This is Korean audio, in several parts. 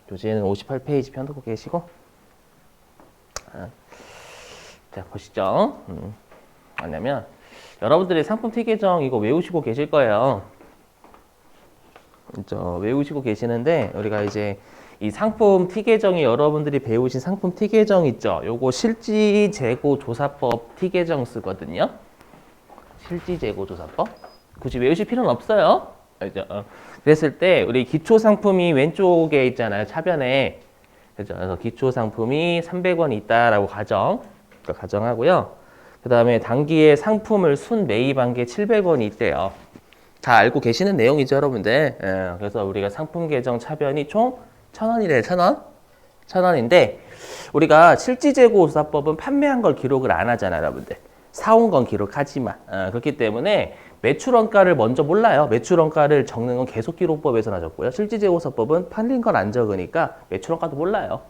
교재는 58페이지 펴놓고 계시고. 자, 보시죠. 뭐냐면 여러분들이 상품 T 계정 이거 외우시고 계실 거예요. 그렇죠? 외우시고 계시는데 우리가 이제 이 상품 T 계정이 여러분들이 배우신 상품 T 계정 있죠? 요거 실지재고조사법 T 계정 쓰거든요. 실지재고조사법. 굳이 외우실 필요는 없어요. 알죠? 그랬을 때 우리 기초 상품이 왼쪽에 있잖아요. 차변에. 그죠? 그래서 기초 상품이 300원 있다라고 가정하고요. 그 다음에 단기에 상품을 순 매입한 게 700원이 있대요. 다 알고 계시는 내용이죠, 여러분들. 예, 그래서 우리가 상품 계정 차변이 총 1,000원이래, 1,000원? 1,000원인데, 우리가 실지재고조사법은 판매한 걸 기록을 안 하잖아요, 여러분들. 사온 건 기록하지만. 그렇기 때문에 매출원가를 먼저 몰라요. 매출원가를 적는 건 계속기록법에서나 적고요. 실지재고조사법은 팔린 걸 안 적으니까 매출원가도 몰라요.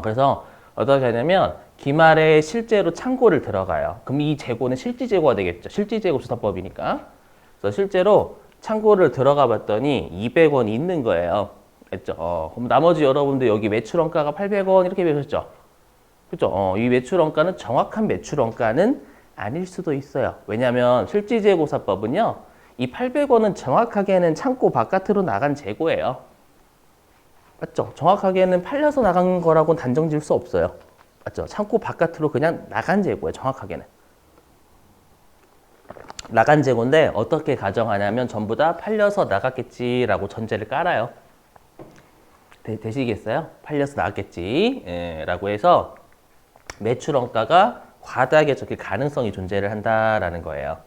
그래서 어떻게 하냐면 기말에 실제로 창고를 들어가요. 그럼 이 재고는 실지재고가 되겠죠. 실지재고조사법이니까. 그래서 실제로 창고를 들어가 봤더니 200원이 있는 거예요. 알죠? 그럼 나머지 여러분들 여기 매출원가가 800원 이렇게 배우셨죠? 그죠? 이 매출원가는 정확한 매출원가는 아닐 수도 있어요. 왜냐하면 실지재고사법은요, 이 800원은 정확하게는 창고 바깥으로 나간 재고예요. 맞죠? 정확하게는 팔려서 나간 거라고는 단정 지을 수 없어요. 맞죠? 창고 바깥으로 그냥 나간 재고예요. 정확하게는. 나간 재고인데 어떻게 가정하냐면 전부 다 팔려서 나갔겠지라고 전제를 깔아요. 되시겠어요? 팔려서 나갔겠지. 라고 해서 매출원가가 과다하게 적힐 가능성이 존재를 한다라는 거예요.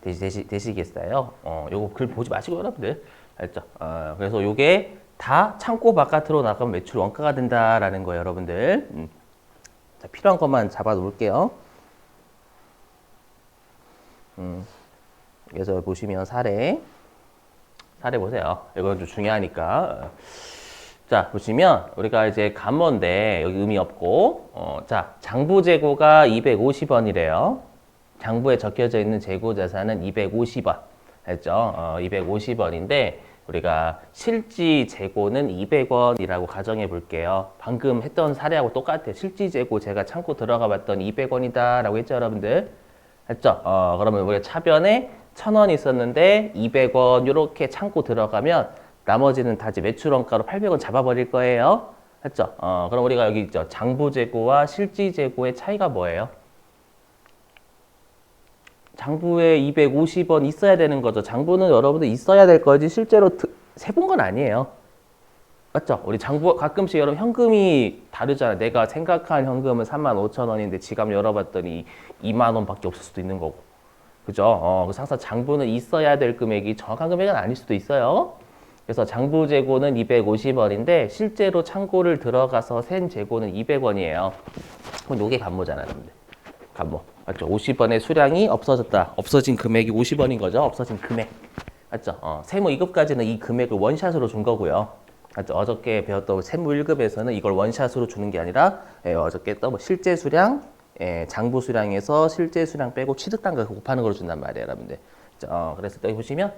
되시겠어요? 요거 글 보지 마시고 여러분들. 알죠? 그래서 요게 다 창고 바깥으로 나가면 매출 원가가 된다라는 거예요, 여러분들. 자, 필요한 것만 잡아 놓을게요. 그래서 보시면 사례 보세요. 이건 좀 중요하니까. 자, 보시면 우리가 이제 간모인데 여기 의미 없고, 자, 장부 재고가 250원이래요. 장부에 적혀져 있는 재고 자산은 250원. 했죠? 250원인데 우리가 실지 재고는 200원이라고 가정해 볼게요. 방금 했던 사례하고 똑같아요. 실지 재고 제가 창고 들어가 봤더니 200원이다 라고 했죠, 여러분들? 했죠? 그러면 우리가 차변에 1,000원 있었는데 200원 이렇게 창고 들어가면 나머지는 다 이제 매출원가로 800원 잡아버릴 거예요. 했죠? 그럼 우리가 여기 있죠. 장부 재고와 실지 재고의 차이가 뭐예요? 장부에 250원 있어야 되는 거죠. 장부는 여러분들 있어야 될 거지 실제로 세본 건 아니에요. 맞죠? 우리 장부 가끔씩 여러분 현금이 다르잖아요. 내가 생각한 현금은 35,000원인데 지갑 열어봤더니 2만 원밖에 없을 수도 있는 거고. 그죠? 그래서 항상 장부는 있어야 될 금액이 정확한 금액은 아닐 수도 있어요. 그래서 장부 재고는 250원인데 실제로 창고를 들어가서 센 재고는 200원이에요. 그럼 요게 간모잖아요, 여러분들. 간모. 맞죠? 50원의 수량이 없어졌다. 없어진 금액이 50원인 거죠. 없어진 금액. 맞죠? 세무 2급까지는 이 금액을 원샷으로 준 거고요. 맞죠? 어저께 배웠던 세무 1급에서는 이걸 원샷으로 주는 게 아니라 어저께 또 뭐 실제 수량, 장부 수량에서 실제 수량 빼고 취득단가 곱하는 걸 준단 말이에요, 여러분들. 그래서 여기 보시면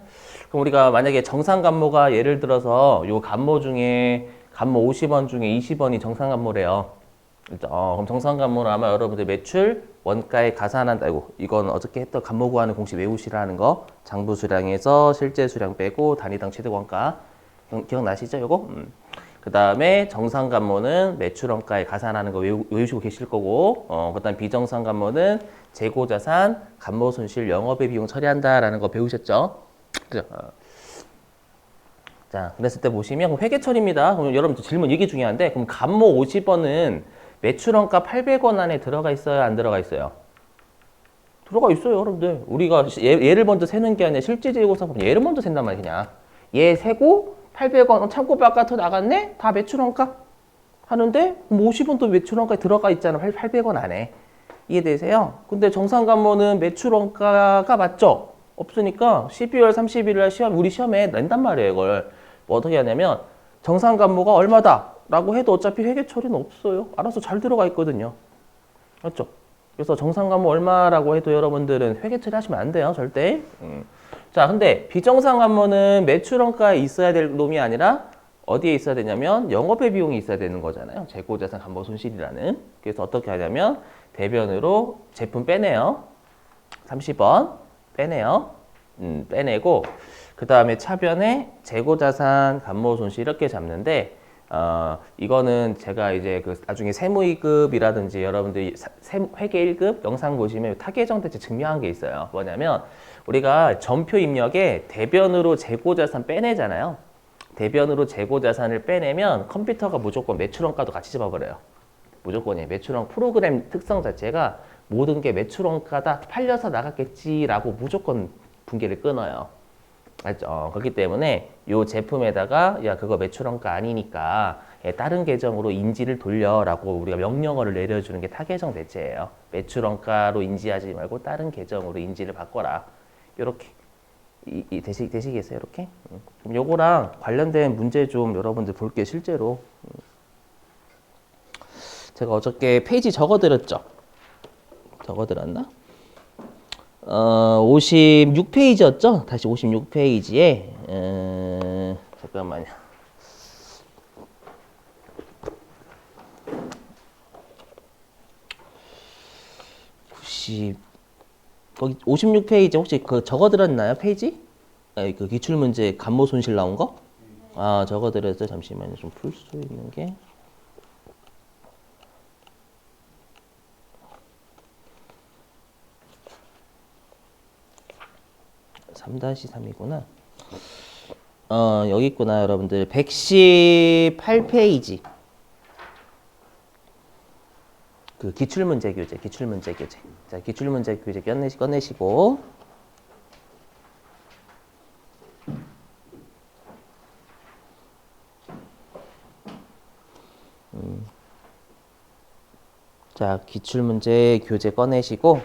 그럼 우리가 만약에 정상 간모가 예를 들어서 요 간모 중에 간모 50원 중에 20원이 정상 간모래요. 그럼 정상 간모는 아마 여러분들 매출 원가에 가산한다. 이건 어저께 했던 간모 구하는 공식 외우시라는 거. 장부 수량에서 실제 수량 빼고 단위당 취득 원가. 기억나시죠? 요거? 그 다음에 정상 간모는 매출 원가에 가산하는 거 외우시고 계실 거고, 그 다음 비정상 간모는 재고 자산, 간모 손실, 영업의 비용 처리한다라는 거 배우셨죠? 그죠? 자, 그랬을 때 보시면 회계처리입니다. 그럼 여러분들 질문 이게 중요한데, 그럼 간모 50원은 매출원가 800원 안에 들어가 있어요? 안 들어가 있어요? 들어가 있어요, 여러분들. 우리가 얘를 먼저 세는 게 아니라 실질재고사법 얘를 먼저 센단 말이야, 그냥. 얘 세고 800원 창고 바깥으로 나갔네? 다 매출원가 하는데 50원도 매출원가에 들어가 있잖아, 800원 안에. 이해되세요? 근데 정상간모는 매출원가가 맞죠? 없으니까 12월 31일 날 우리 시험에 낸단 말이에요, 이걸. 뭐 어떻게 하냐면 정상간모가 얼마다 라고 해도 어차피 회계 처리는 없어요. 알아서 잘 들어가 있거든요. 맞죠? 그래서 정상간모 얼마라고 해도 여러분들은 회계 처리 하시면 안 돼요, 절대. 자, 근데 비정상간모는 매출원가에 있어야 될 놈이 아니라 어디에 있어야 되냐면 영업의 비용이 있어야 되는 거잖아요. 재고자산 감모 손실이라는. 그래서 어떻게 하냐면 대변으로 제품 빼내요. 30원 빼내요. 빼내고 그 다음에 차변에 재고자산 감모 손실 이렇게 잡는데 이거는 제가 이제 그 나중에 세무이급이라든지 여러분들이 회계 1급 영상 보시면 타계정 대체 증명한 게 있어요. 뭐냐면 우리가 전표 입력에 대변으로 재고자산 빼내잖아요. 대변으로 재고자산을 빼내면 컴퓨터가 무조건 매출원가도 같이 잡아버려요. 무조건이에요. 매출원 프로그램 특성 자체가 모든 게 매출원가다 팔려서 나갔겠지라고 무조건 분기를 끊어요. 알죠? 그렇기 때문에 이 제품에다가 야 그거 매출원가 아니니까 다른 계정으로 인지를 돌려라고 우리가 명령어를 내려주는 게 타계정 대체예요. 매출원가로 인지하지 말고 다른 계정으로 인지를 바꿔라. 이렇게 되시겠어요? 이렇게? 좀 요거랑 관련된 문제 좀 여러분들 볼게요. 실제로 제가 어저께 페이지 적어드렸죠? 적어드렸나? 56페이지였죠? 다시 56페이지에 잠깐만요. 거기 56페이지 혹시 그 적어드렸나요? 페이지? 그 기출문제 감모 손실 나온 거? 아, 적어드렸어요. 잠시만요. 좀 풀 수 있는 게. 3-3이구나. 여기 있구나, 여러분들. 118페이지. 그 기출문제 교재. 자, 기출문제 교재 꺼내시고. 자, 기출문제 교재 꺼내시고.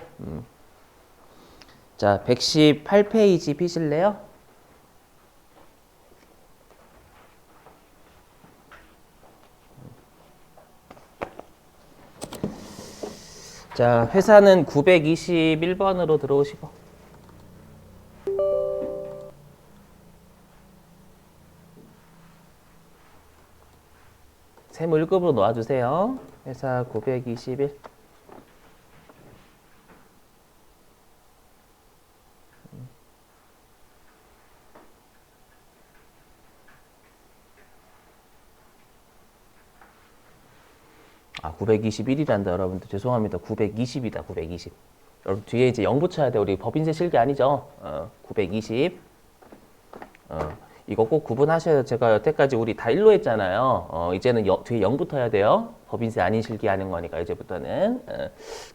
자, 118페이지 피실래요? 자, 회사는 921번으로 들어오시고. 세무 1급으로 놓아주세요. 회사 921. 아, 921이란다, 여러분들. 죄송합니다. 920이다, 920. 여러분, 뒤에 이제 0 붙여야 돼. 우리 법인세 실기 아니죠? 920. 이거 꼭 구분하셔야 돼요. 제가 여태까지 우리 다 1로 했잖아요. 이제는 뒤에 0 붙어야 돼요. 법인세 아닌 실기 하는 거니까, 이제부터는.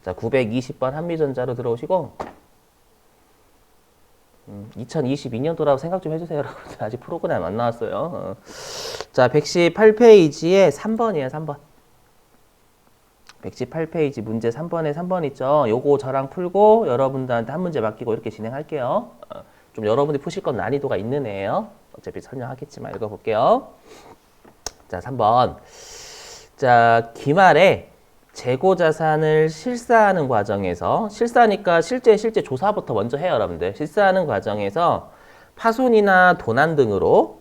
자, 920번 한미전자로 들어오시고. 2022년도라고 생각 좀 해주세요, 여러분. 아직 프로그램 안 나왔어요. 자, 118페이지에 3번이에요, 3번. 118페이지 문제 3번에 3번 있죠. 요거 저랑 풀고 여러분들한테 한 문제 맡기고 이렇게 진행할게요. 좀 여러분들이 푸실 건 난이도가 있는 애예요. 어차피 설명하겠지만 읽어볼게요. 자, 3번. 자, 기말에 재고자산을 실사하는 과정에서, 실사니까 실제 조사부터 먼저 해요, 여러분들. 실사하는 과정에서 파손이나 도난 등으로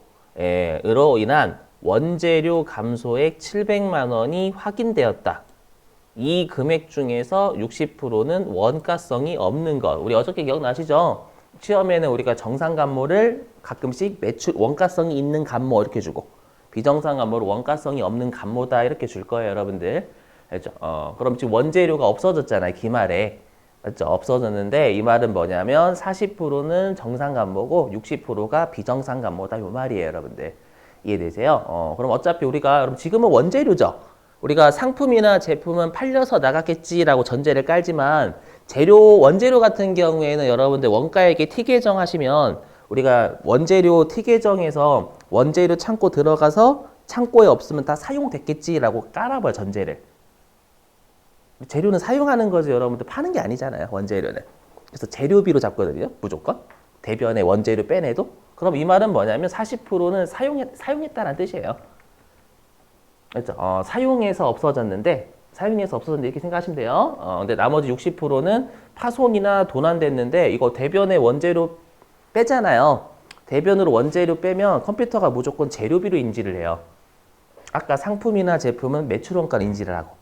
으로 인한 원재료 감소액 700만 원이 확인되었다. 이 금액 중에서 60%는 원가성이 없는 것. 우리 어저께 기억나시죠? 시험에는 우리가 정상 감모를 가끔씩 매출 원가성이 있는 감모 이렇게 주고 비정상 감모를 원가성이 없는 감모다 이렇게 줄 거예요, 여러분들. 알죠? 그럼 지금 원재료가 없어졌잖아요, 기말에. 맞죠? 없어졌는데 이 말은 뭐냐면 40%는 정상 감모고 60%가 비정상 감모다 요 말이에요, 여러분들. 이해되세요? 그럼 어차피 우리가 여러분 지금은 원재료죠. 우리가 상품이나 제품은 팔려서 나갔겠지라고 전제를 깔지만 원재료 같은 경우에는 여러분들 원가액에 T계정 하시면 우리가 원재료 T계정에서 원재료 창고 들어가서 창고에 없으면 다 사용됐겠지라고 깔아봐요, 전제를. 재료는 사용하는 거지 여러분들 파는 게 아니잖아요, 원재료는. 그래서 재료비로 잡거든요, 무조건. 대변에 원재료 빼내도. 그럼 이 말은 뭐냐면 40%는 사용했다는 뜻이에요. 그렇죠? 사용해서 없어졌는데 이렇게 생각하시면 돼요. 근데 나머지 60%는 파손이나 도난됐는데 이거 대변에 원재료 빼잖아요. 대변으로 원재료 빼면 컴퓨터가 무조건 재료비로 인지를 해요. 아까 상품이나 제품은 매출원가를 인지를 하고.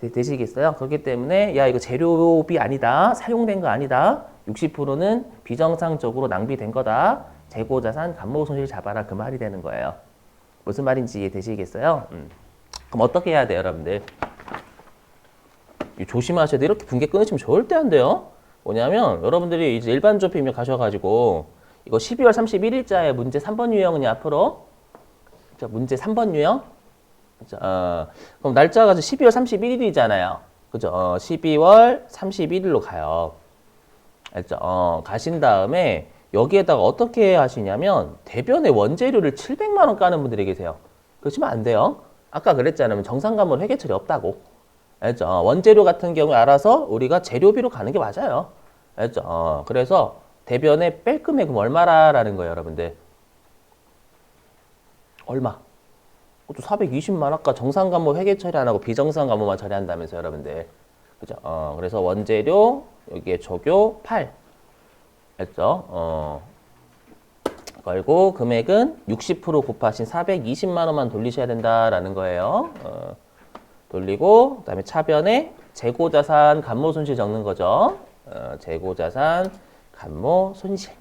되시겠어요? 그렇기 때문에 야 이거 재료비 아니다. 사용된 거 아니다. 60%는 비정상적으로 낭비된 거다. 재고자산 감모손실 잡아라. 그 말이 되는 거예요. 무슨 말인지 이해되시겠어요? 그럼 어떻게 해야 돼요, 여러분들? 조심하셔야 돼. 이렇게 분계 끊으시면 절대 안 돼요. 뭐냐면 여러분들이 이제 일반 조피면 가셔가지고 이거 12월 31일자에 문제 3번 유형은요 앞으로 자, 문제 3번 유형 자, 그럼 날짜가 12월 31일이잖아요. 그죠? 12월 31일로 가요. 알죠? 가신 다음에 여기에다가 어떻게 하시냐면 대변의 원재료를 700만 원 까는 분들이 계세요. 그러시면 안 돼요. 아까 그랬잖아요. 정상가물 회계처리 없다고. 알죠? 원재료 같은 경우에 알아서 우리가 재료비로 가는 게 맞아요. 알죠? 그래서 대변에 뺄 금액은 얼마라는 거예요, 여러분들. 얼마? 그것도 420만 아까 정상가물 회계 처리 안 하고 비정상가물만 처리한다면서 여러분들. 그죠? 그래서 원재료 여기에 조교 8. 알죠? 걸고 금액은 60% 곱하신 420만 원만 돌리셔야 된다라는 거예요. 돌리고 그다음에 차변에 재고자산 감모손실 적는 거죠. 재고자산 감모손실.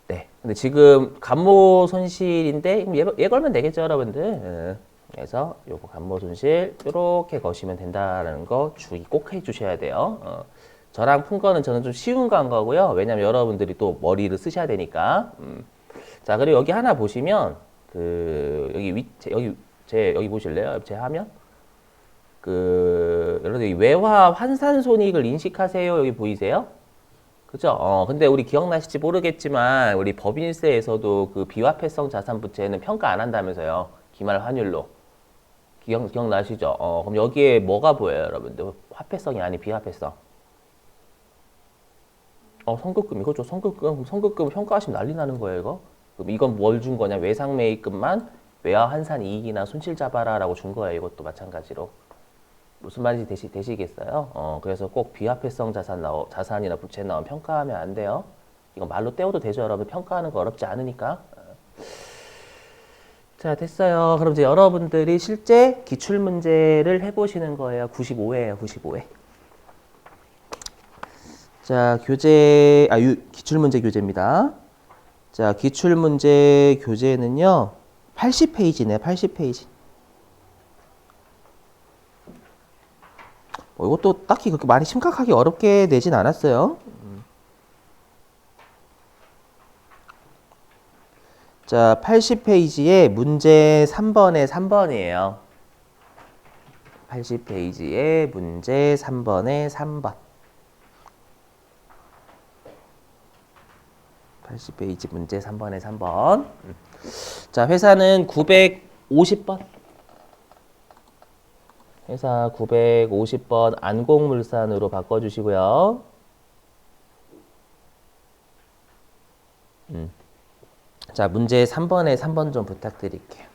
네. 근데 지금 감모손실인데 얘 걸면 되겠죠, 여러분들. 그래서 요거 감모손실 이렇게 거시면 된다라는 거 주의 꼭 해주셔야 돼요. 저랑 푼 거는 저는 좀 쉬운 거 한 거고요. 왜냐면 여러분들이 또 머리를 쓰셔야 되니까. 자, 그리고 여기 하나 보시면 여기 보실래요? 제 화면? 여러분들 외화 환산 손익을 인식하세요. 여기 보이세요? 그죠? 근데 우리 기억나실지 모르겠지만 우리 법인세에서도 그 비화폐성 자산 부채는 평가 안 한다면서요. 기말 환율로. 기억나시죠? 그럼 여기에 뭐가 보여요, 여러분들? 화폐성이 아닌 비화폐성. 선급금 이거죠. 선급금 평가하시면 난리 나는 거예요, 이거. 그럼 이건 뭘 준 거냐? 외상매입금만 외화 환산 이익이나 손실 잡아라라고 준 거예요. 이것도 마찬가지로. 무슨 말인지 되시겠어요? 그래서 꼭 비화폐성 자산이나 부채 나오면 평가하면 안 돼요. 이거 말로 때워도 되죠, 여러분. 평가하는 거 어렵지 않으니까. 자, 됐어요. 그럼 이제 여러분들이 실제 기출문제를 해보시는 거예요. 95회예요, 95회. 자, 기출문제 교재입니다. 자, 기출문제 교재는요, 80페이지네, 80페이지. 이것도 딱히 그렇게 많이 심각하게 어렵게 내진 않았어요. 자, 80페이지에 문제 3번에 3번이에요. 80페이지에 문제 3번에 3번. 80페이지 문제 3번에 3번. 자, 회사는 950번. 회사 950번 안곡물산으로 바꿔주시고요. 자, 문제 3번에 3번 좀 부탁드릴게요.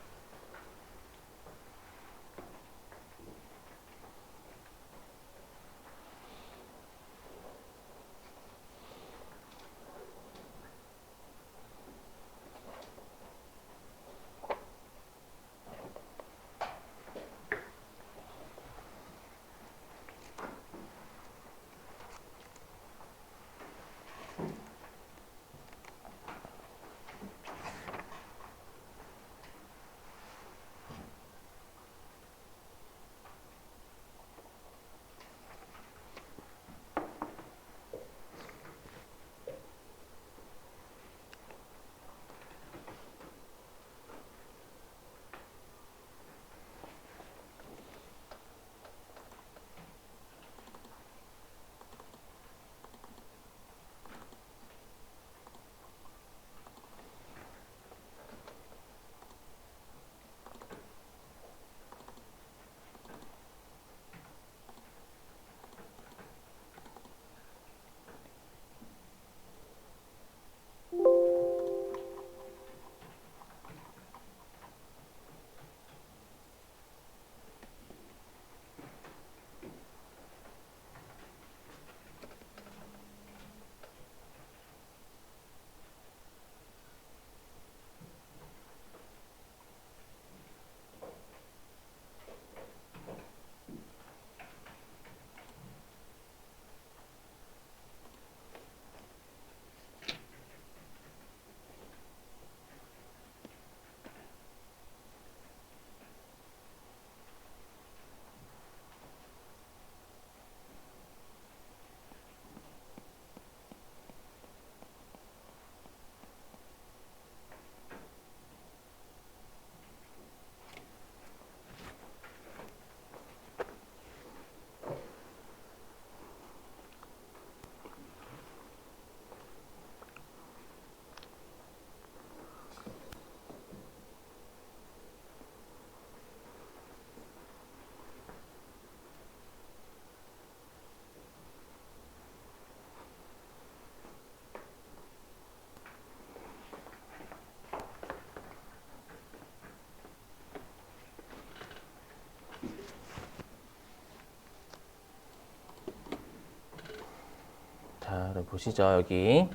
보시죠, 여기.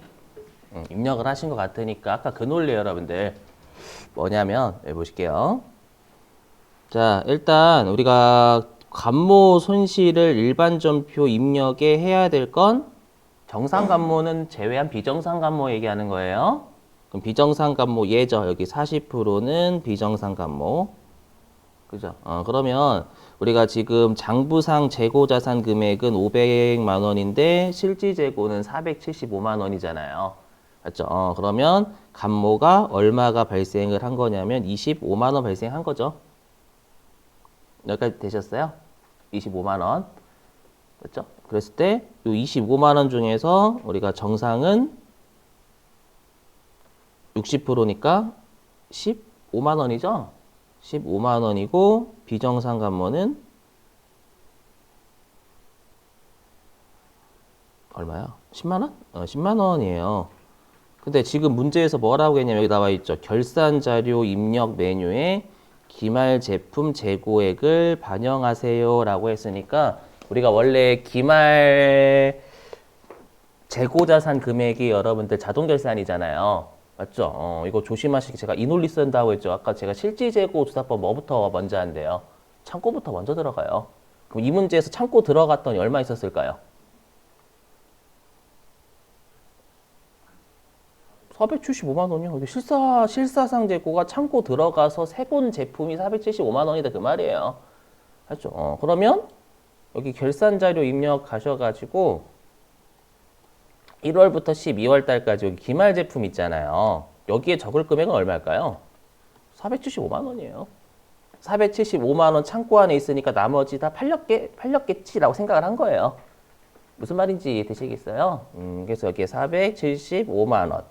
입력을 하신 것 같으니까 아까 그 논리예요, 여러분들. 뭐냐면 여기 보실게요. 자, 일단 우리가 관모 손실을 일반전표 입력에 해야 될 건 정상 관모는 제외한 비정상 관모 얘기하는 거예요. 그럼 비정상 관모 예죠. 여기 40%는 비정상 관모. 그죠? 그러면 우리가 지금 장부상 재고 자산 금액은 500만 원인데 실질 재고는 475만 원이잖아요. 맞죠? 그러면 간모가 얼마가 발생을 한 거냐면 25만 원 발생한 거죠. 여기까지 되셨어요? 25만 원. 맞죠? 그랬을 때 이 25만 원 중에서 우리가 정상은 60%니까 15만 원이죠? 15만 원이고 비정상 간모는 얼마야? 10만 원? 10만 원이에요. 근데 지금 문제에서 뭐라고 했냐면 여기 나와 있죠. 결산 자료 입력 메뉴에 기말 제품 재고액을 반영하세요라고 했으니까 우리가 원래 기말 재고 자산 금액이 여러분들 자동 결산이잖아요. 맞죠? 이거 조심하시기 제가 이 논리 쓴다고 했죠. 아까 제가 실질 재고 조사법 뭐부터 먼저 한대요? 창고부터 먼저 들어가요. 그럼 이 문제에서 창고 들어갔더니 얼마 있었을까요? 475만 원이요. 실사상 재고가 창고 들어가서 세본 제품이 475만 원이다 그 말이에요. 맞죠? 그러면 여기 결산 자료 입력하셔가지고 1월부터 12월 달까지 여기 기말 제품 있잖아요. 여기에 적을 금액은 얼마일까요? 475만 원이에요. 475만 원 창고 안에 있으니까 나머지 다 팔렸겠지라고 생각을 한 거예요. 무슨 말인지 되시겠어요? 그래서 여기에 475만 원.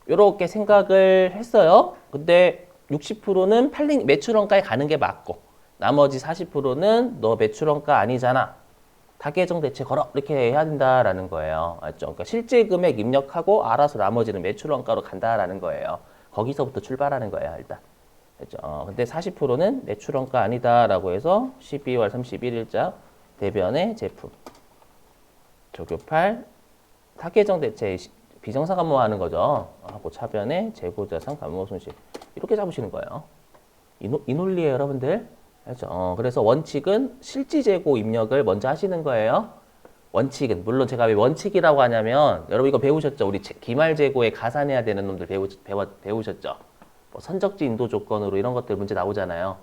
이렇게 생각을 했어요. 근데 60%는 팔린 매출원가에 가는 게 맞고 나머지 40%는 너 매출원가 아니잖아. 타계정 대체 걸어 이렇게 해야 된다라는 거예요. 알죠? 그러니까 실제 금액 입력하고 알아서 나머지는 매출원가로 간다라는 거예요. 거기서부터 출발하는 거예요, 일단. 알죠? 근데 40%는 매출원가 아니다라고 해서 12월 31일자 대변의 제품 조교팔 타계정 대체 비정상 간모하는 거죠. 하고 차변에 재고자산 간모 손실 이렇게 잡으시는 거예요. 이 논리예요, 여러분들. 알죠? 그래서 원칙은 실지 재고 입력을 먼저 하시는 거예요. 원칙은 물론 제가 왜 원칙이라고 하냐면 여러분 이거 배우셨죠? 우리 기말 재고에 가산해야 되는 놈들 배우셨죠? 뭐 선적지 인도 조건으로 이런 것들 문제 나오잖아요.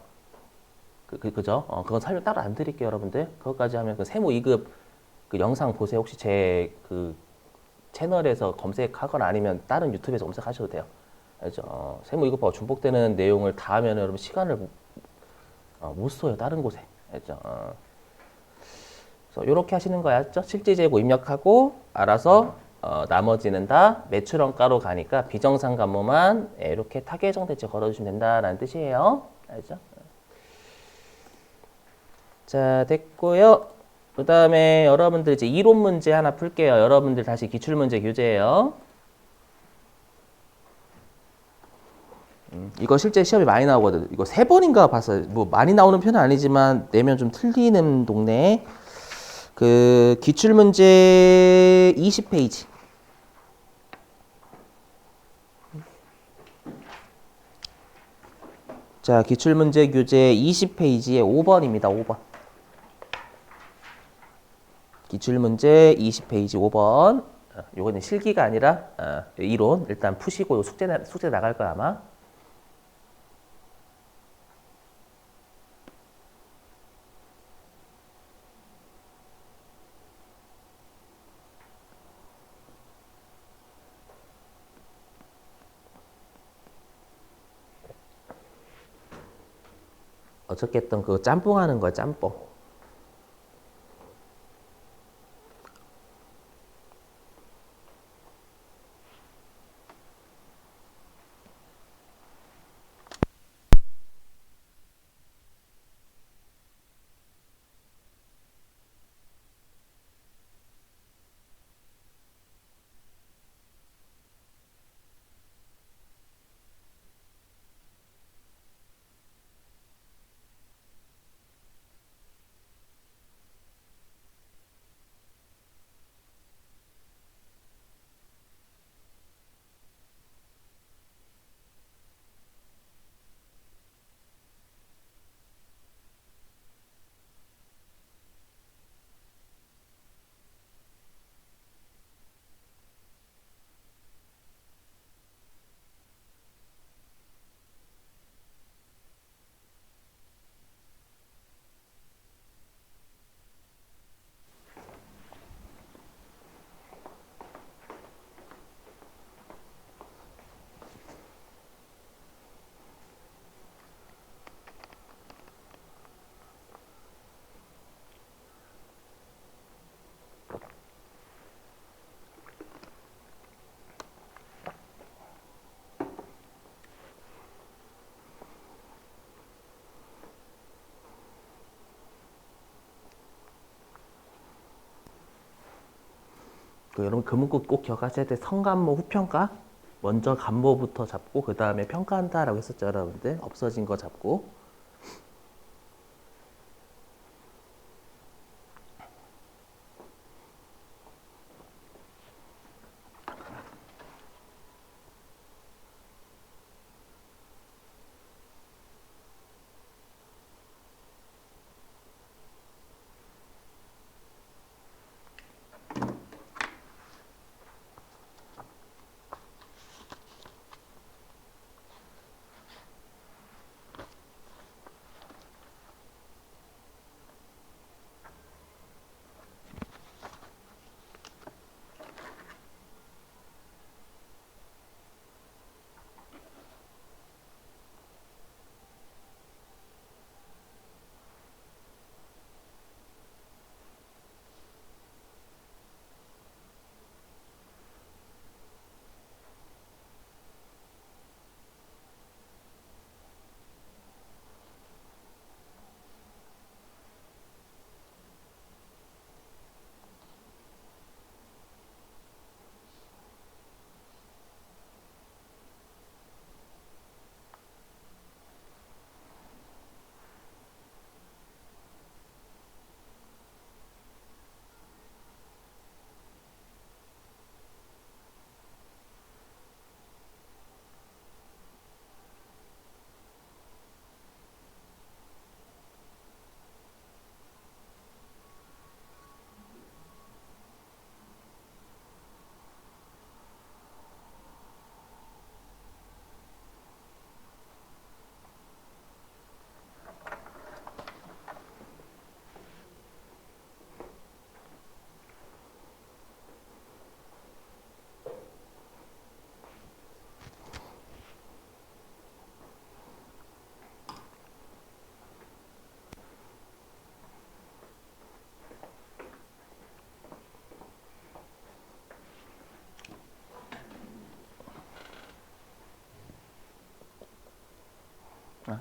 그죠? 그건 설명 따로 안 드릴게요, 여러분들. 그것까지 하면 그 세무 2급 그 영상 보세요. 혹시 제 그 채널에서 검색하거나 아니면 다른 유튜브에서 검색하셔도 돼요. 알죠? 세무 2급하고 중복되는 내용을 다 하면 여러분 시간을 못 써요. 다른 곳에. 알죠? 그래서 이렇게 하시는 거였죠. 실제 재고 입력하고 알아서 나머지는 다 매출원가로 가니까 비정상 간모만 이렇게 타계정 대체 걸어주시면 된다라는 뜻이에요. 알죠? 자, 됐고요. 그 다음에 여러분들 이제 이론 문제 하나 풀게요. 여러분들 다시 기출문제 교재예요. 이거 실제 시험이 많이 나오거든. 이거 3번인가 봤어요. 뭐 많이 나오는 편은 아니지만 내면 좀 틀리는 동네. 그 기출문제 20페이지. 자, 기출문제 교재 20페이지에 5번입니다. 5번. 기출문제 20페이지 5번. 요거는 실기가 아니라 이론 일단 푸시고 숙제 나갈 거야 아마. 어떻겠든 그 짬뽕 하는 거야, 짬뽕. 여러분 그 문구 꼭 기억하셔야 돼. 선감모 후평가. 먼저 감모부터 잡고 그 다음에 평가한다라고 했었죠, 여러분들. 없어진 거 잡고.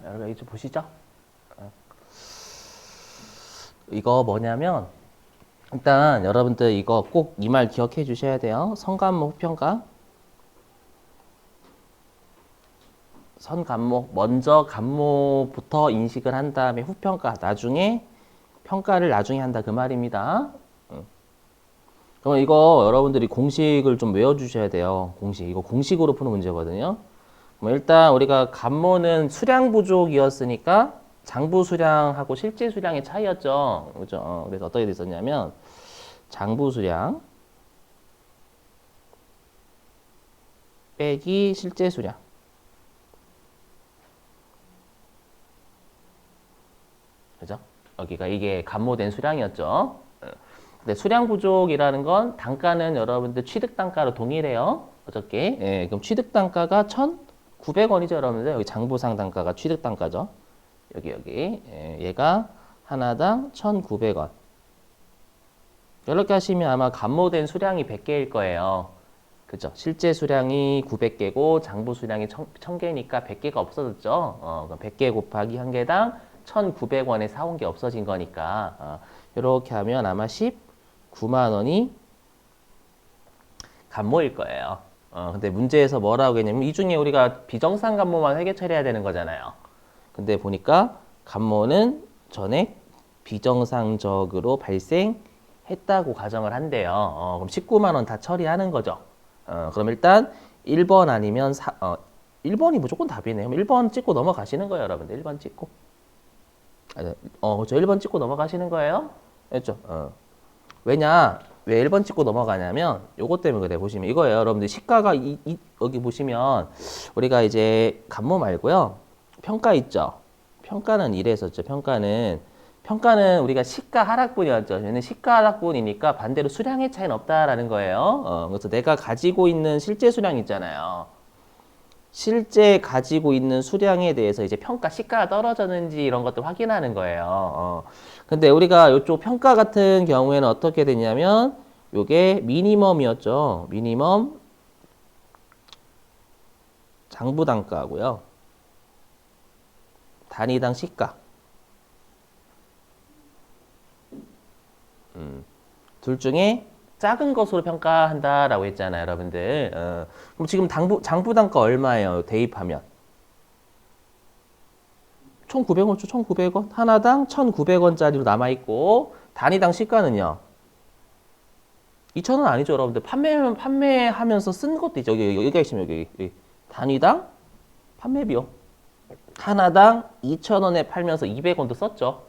여러분 이거 좀 보시죠. 이거 뭐냐면 일단 여러분들 이거 꼭 이 말 기억해 주셔야 돼요. 선감모 후평가. 선감모 먼저 감모부터 인식을 한 다음에 후평가 나중에 평가를 나중에 한다 그 말입니다. 그럼 이거 여러분들이 공식을 좀 외워주셔야 돼요. 공식 이거 공식으로 푸는 문제거든요. 일단 우리가 감모는 수량 부족이었으니까 장부 수량하고 실제 수량의 차이였죠. 그죠? 그래서 어떻게 됐었냐면 장부 수량 빼기 실제 수량. 그죠? 여기가 이게 감모된 수량이었죠. 근데 수량 부족이라는 건 단가는 여러분들 취득 단가로 동일해요. 어저께. 예, 그럼 취득 단가가 1,900원이죠, 여러분들. 여기 장부상 단가가 취득 단가죠. 여기. 예, 얘가 하나당 1,900원. 이렇게 하시면 아마 감모된 수량이 100개일 거예요. 그죠? 실제 수량이 900개고 장부 수량이 1000개니까 100개가 없어졌죠. 그럼 100개 곱하기 1개당 1,900원에 사온 게 없어진 거니까 이렇게 하면 아마 19만 원이 감모일 거예요. 근데 문제에서 뭐라고 했냐면 이 중에 우리가 비정상 감모만 회계 처리해야 되는 거잖아요. 근데 보니까 감모는 전액 비정상적으로 발생했다고 가정을 한대요. 그럼 19만 원 다 처리하는 거죠. 그럼 일단 1번 아니면 1번이 무조건 답이네요. 1번 찍고 넘어가시는 거예요, 여러분들. 1번 찍고. 그렇죠. 1번 찍고 넘어가시는 거예요. 그렇죠. 왜냐? 왜 1번 찍고 넘어가냐면 요것 때문에 그래. 보시면 이거예요. 여러분들 시가가 여기 보시면 우리가 이제 감모 말고요. 평가 있죠. 평가는 이랬었죠. 평가는 우리가 시가 하락분이었죠. 얘는 시가 하락분이니까 반대로 수량의 차이는 없다라는 거예요. 그래서 내가 가지고 있는 실제 수량 있잖아요. 실제 가지고 있는 수량에 대해서 이제 평가 시가가 떨어졌는지 이런 것들 확인하는 거예요. 근데 우리가 이쪽 평가 같은 경우에는 어떻게 되냐면 요게 미니멈이었죠. 미니멈 장부 단가고요. 단위당 시가. 둘 중에 작은 것으로 평가한다라고 했잖아요, 여러분들. 그럼 지금 장부 단가 얼마예요? 대입하면 1,900원죠, 1,900원. 하나당 1,900원짜리로 남아 있고 단위당 시가는요. 2,000원 아니죠, 여러분들. 판매하면서 쓴 것도 있죠. 여기가 있으면 여기. 단위당 판매 비용. 하나당 2,000원에 팔면서 200원도 썼죠.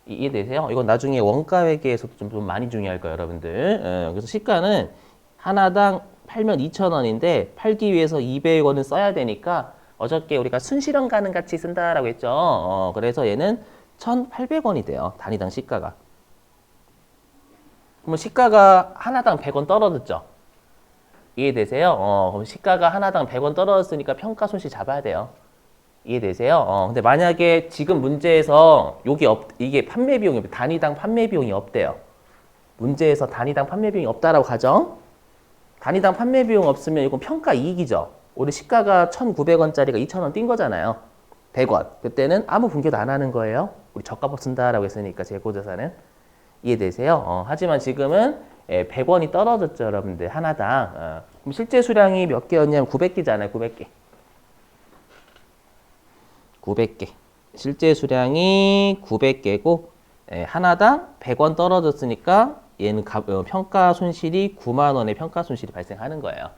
이해되세요? 이건 나중에 원가 회계에서도 좀 많이 중요할 거예요, 여러분들. 그래서 시가는 하나당 팔면 2,000원인데 팔기 위해서 200원을 써야 되니까 어저께 우리가 순실현 가능 같이 쓴다라고 했죠. 그래서 얘는 1,800원이 돼요. 단위당 시가가. 그러면 시가가 하나당 100원 떨어졌죠. 이해되세요? 그럼 시가가 하나당 100원 떨어졌으니까 평가 손실 잡아야 돼요. 이해되세요? 근데 만약에 지금 문제에서 이게 판매 비용이, 단위당 판매 비용이 없대요. 문제에서 단위당 판매 비용이 없다라고 가정? 단위당 판매 비용 없으면 이건 평가 이익이죠. 우리 시가가 1,900원짜리가 2,000원 뛴 거잖아요. 100원. 그때는 아무 분개도 안 하는 거예요. 우리 저가법 쓴다라고 했으니까 재고자산은. 이해되세요? 하지만 지금은 100원이 떨어졌죠, 여러분들. 하나당. 그럼 실제 수량이 몇 개였냐면 900개잖아요, 900개. 900개. 실제 수량이 900개고 하나당 100원 떨어졌으니까 얘는 평가 손실이 9만 원의 평가 손실이 발생하는 거예요.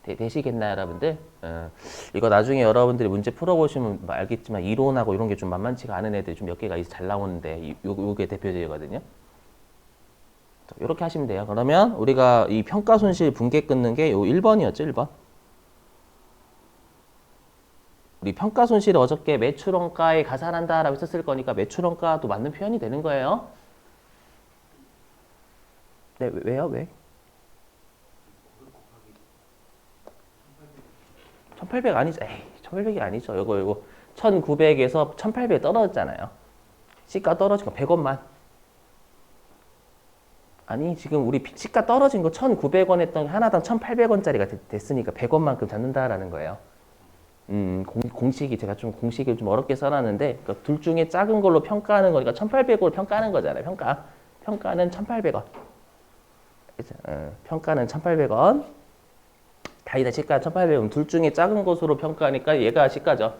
되시겠나요, 여러분들? 이거 나중에 여러분들이 문제 풀어보시면 알겠지만 이론하고 이런 게 좀 만만치가 않은 애들이 좀 몇 개가 잘 나오는데 요게 대표적이거든요. 이렇게 하시면 돼요. 그러면 우리가 이 평가 손실 분계 끊는 게 요 1번이었죠, 1번. 우리 평가 손실을 어저께 매출원가에 가산한다라고 썼을 거니까 매출원가도 맞는 표현이 되는 거예요. 네, 왜요? 왜? 1,800 아니죠. 에이, 1,800이 아니죠. 이거 1,900에서 1,800에 떨어졌잖아요. 시가 떨어진 거 100원만. 아니, 지금 우리 시가 떨어진 거 1,900원 했던 게 하나당 1,800원짜리가 됐으니까 100원만큼 잡는다라는 거예요. 공식이 제가 좀 공식을 좀 어렵게 써놨는데 그러니까 둘 중에 작은 걸로 평가하는 거니까 1,800원을 평가하는 거잖아요. 평가는 1,800원. 평가는 1,800원. 다이다 시가 1,800원. 둘 중에 작은 것으로 평가하니까 얘가 시가죠.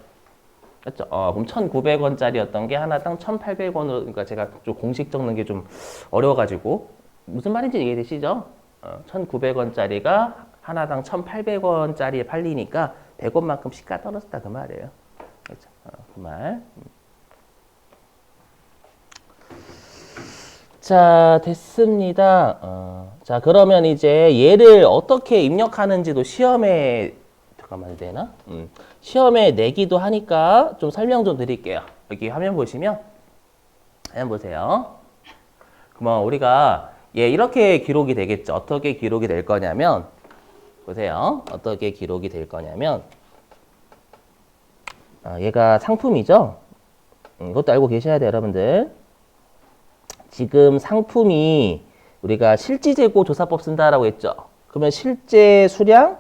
맞죠? 그럼 1,900원짜리였던 게 하나당 1,800원으로, 그러니까 제가 좀 공식 적는 게 좀 어려워가지고 무슨 말인지 이해되시죠? 1,900원짜리가 하나당 1,800원짜리에 팔리니까 100원만큼 시가 떨어졌다 그 말이에요. 그렇죠? 그 말. 자, 됐습니다. 자, 그러면 이제 얘를 어떻게 입력하는지도 시험에 잠깐만 되나? 시험에 내기도 하니까 좀 설명 좀 드릴게요. 여기 화면 보시면 화면 보세요. 그러면 우리가 얘 이렇게 기록이 되겠죠. 어떻게 기록이 될 거냐면 보세요. 어떻게 기록이 될 거냐면 얘가 상품이죠. 이것도 알고 계셔야 돼요, 여러분들. 지금 상품이 우리가 실지재고 조사법 쓴다라고 했죠. 그러면 실제 수량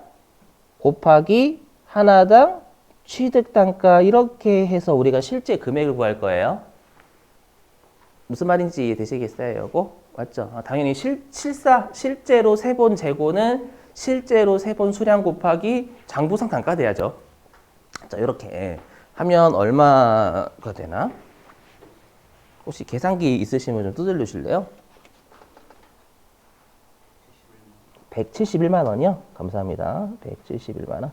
곱하기 하나당 취득단가 이렇게 해서 우리가 실제 금액을 구할 거예요. 무슨 말인지 이해되시겠어요? 이거? 맞죠? 당연히 실제로 세본 재고는 실제로 세본 수량 곱하기 장부상 단가 돼야죠. 자, 이렇게 하면 얼마가 되나? 혹시 계산기 있으시면 좀 두들려 주실래요? 171만 원이요? 감사합니다. 171만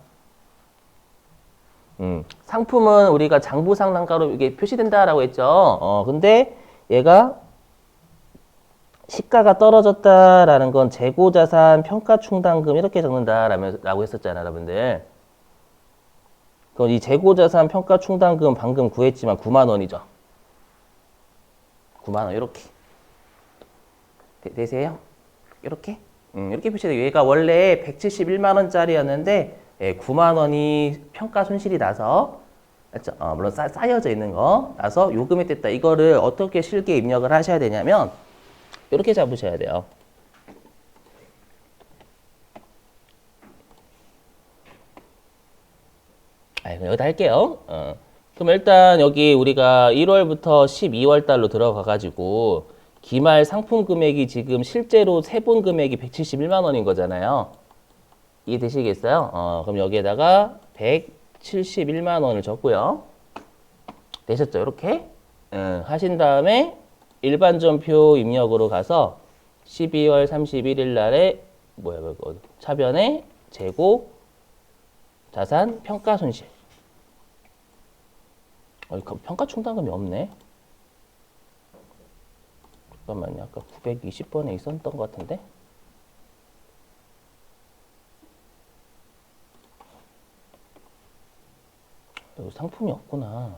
원. 상품은 우리가 장부상 단가로 이게 표시된다라고 했죠. 근데 얘가 시가가 떨어졌다라는 건 재고자산 평가충당금 이렇게 적는다라고 했었잖아요, 여러분들. 그럼 이 재고자산 평가충당금 방금 구했지만 9만 원이죠. 9만 원 이렇게 되세요? 이렇게? 이렇게 표시돼요. 얘가 원래 171만 원짜리였는데 9만 원이 평가 손실이 나서 맞죠? 물론 쌓여져 있는 거 나서 요금이 됐다. 이거를 어떻게 실기에 입력을 하셔야 되냐면 이렇게 잡으셔야 돼요. 여기다 할게요. 그럼 일단 여기 우리가 1월부터 12월 달로 들어가 가지고 기말 상품 금액이 지금 실제로 세본 금액이 171만 원인 거잖아요. 이해되시겠어요? 그럼 여기에다가 171만 원을 적고요. 되셨죠? 이렇게 하신 다음에 일반 전표 입력으로 가서 12월 31일 날에 차변에 재고 자산 평가 손실. 평가 충당금이 없네. 잠깐만요. 아까 920번에 있었던 것 같은데. 여기 상품이 없구나.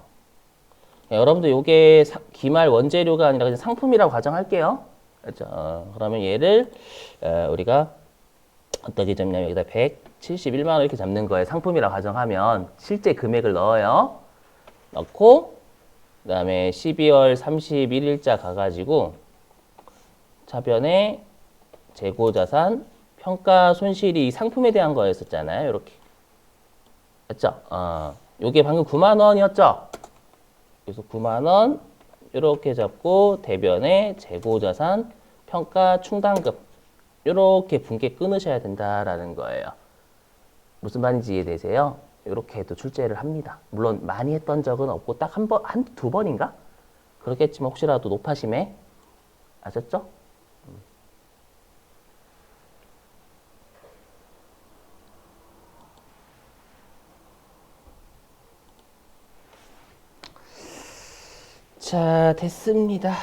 여러분들 요게 기말 원재료가 아니라 그냥 상품이라고 가정할게요. 그렇죠? 그러면 얘를 우리가 어떻게 잡냐면 여기다 171만 원 이렇게 잡는 거예요. 상품이라고 가정하면 실제 금액을 넣어요. 넣고 그다음에 12월 31일자 가가지고 차변에 재고자산 평가 손실이 이 상품에 대한 거였었잖아요. 이렇게 맞죠? 요게 방금 9만 원이었죠? 그래서 9만 원 이렇게 잡고 대변에 재고자산 평가 충당금 이렇게 분께 끊으셔야 된다라는 거예요. 무슨 말인지 이해되세요? 이렇게 해도 출제를 합니다. 물론 많이 했던 적은 없고 딱 한 번, 두 번인가? 그렇겠지만 혹시라도 높아심에 아셨죠? 자, 됐습니다.